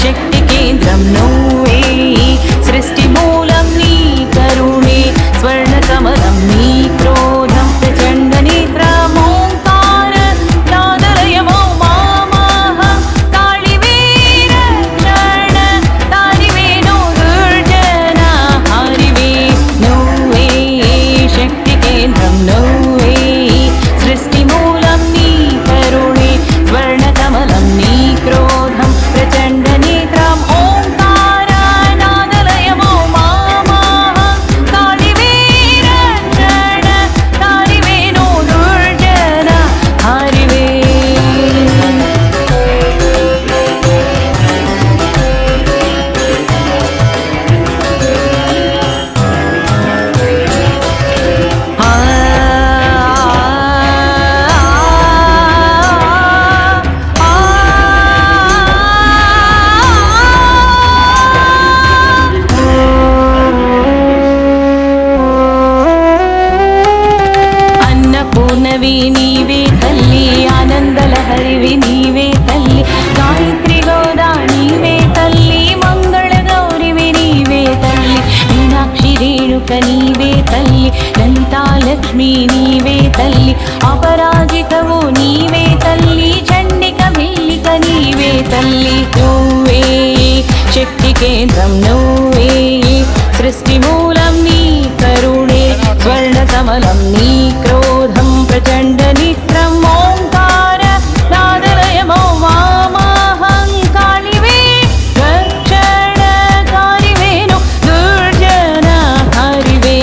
శక్తి కేంద్రం నువ్వే సృష్టి మూలం నీ కరుణే స్వర్ణ కమలం నీ క్రోధం ప్రచండ నేత్రమోంకార నాదలయమో మామః కాళివే రక్షణ తారివే నో దుర్జన హరివే నువ్వే శక్తి కేంద్రం నువ్వే సృష్టి మూలం నీ కరుణే స్వర్ణ కమలం నీ క్రోధం ప్రచండ నేత్రం ఓంకార నాదలయమో మామః కాళివే రక్షణ తారివే నో దుర్జన హరివే అన్నపూర్ణవి నీవే తల్లి ఆనందలహరివి నీవే తల్లి గాయత్రి గౌదా నీవే తల్లి మంగళ గౌరివి నీవే తల్లి మీనాక్షి రేణుక నీవే తల్లి లలితాలక్ష్మి నీవే తల్లి అపరాజితవు నీవే తల్లి చండిక మిల్లిక నీవే తల్లి నువ్వే శక్తి కేంద్రం నువ్వే సృష్టి మూలం నీ కరుణే స్వర్ణ కమలం నీ క్రోధం ప్రచండ నిత్రం ఓంకార నాదలయమో వామహం కాళివే రక్షణ కారివేను దుర్జన హరివే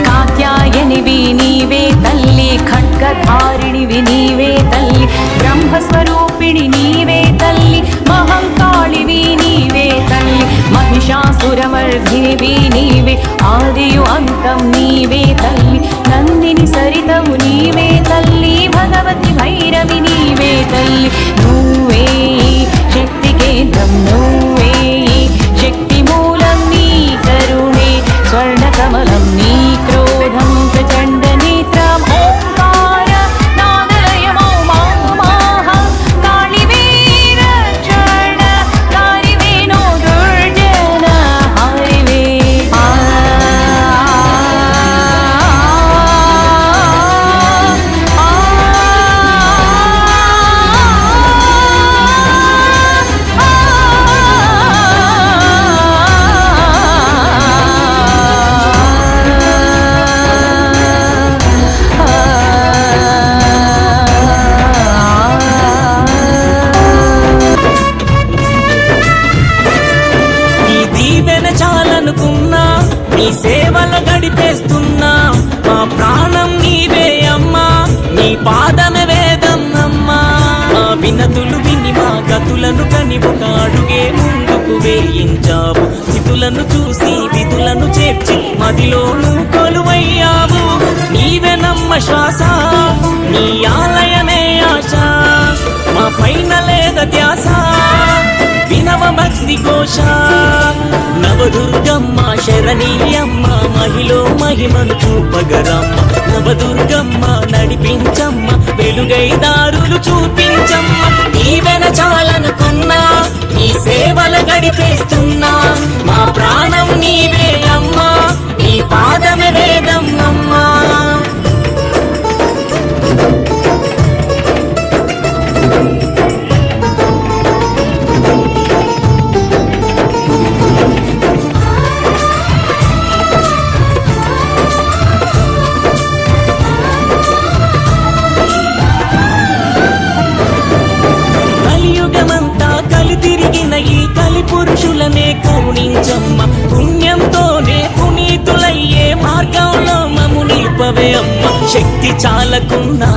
కాత్యాయనివి నీవే తల్లి ఖడ్గధారిణివి నీవే తల్లి బ్రహ్మస్వరూపిణి నీవే తల్లి మహంకాళివి నీవే తల్లి మహిషాసురమర్ధినివి నీవే ఆదియు అంతం నీవే తల్లి నందిని సరితవు నీవే తల్లి భగవతి భైరవి నీవే తల్లి నువ్వే శక్తి కేంద్రం నువ్వే శక్తి మూలం నీ కరుణే స్వర్ణ కమలం నీ క్రోధం ప్రచండ నేత్రం ఓంకార నాదలయమో మామః కాళివే రక్షణ తారివే నో దుర్జన హరివే నీ దీవెన చాలనుకున్నా నీ సేవలు గడిపేస్తున్నా మా ప్రాణం నీవే అమ్మా నీ పాదమే వేదం అమ్మా మా వినతులు విని మా గతులను కని ఒక అడుగే ముందుకు వేయించావు స్థితులను చూసి విధులను చేర్చి మదిలోను కొలువయ్యావు నీవే నమ్మ శ్వాస నీ ఆలయమే ఆశ మా పైన లేద ధ్యాస వినవ భక్తి ఘోష నవదుర్గమ్మ శరణీయమ్మ మహిలో మహిమను చూపగరమ్మ నవదుర్గమ్మ నడిపించమ్మ వెలుగై దారులు చూపించమ్మ నీవెన చాలనుకున్నా నీ సేవలు గడిపేస్తున్నా మా ప్రాణం నీవే అమ్మా నీ పాదమే వేదం అమ్మా కలియుగమంతా కలి తిరిగిన ఈ కలి పురుషులనే కరుణించమ్మ పుణ్యంతోనే పునీతులయ్యే మార్గంలో మము నిల్పవే అమ్మ శక్తి చాలకున్నా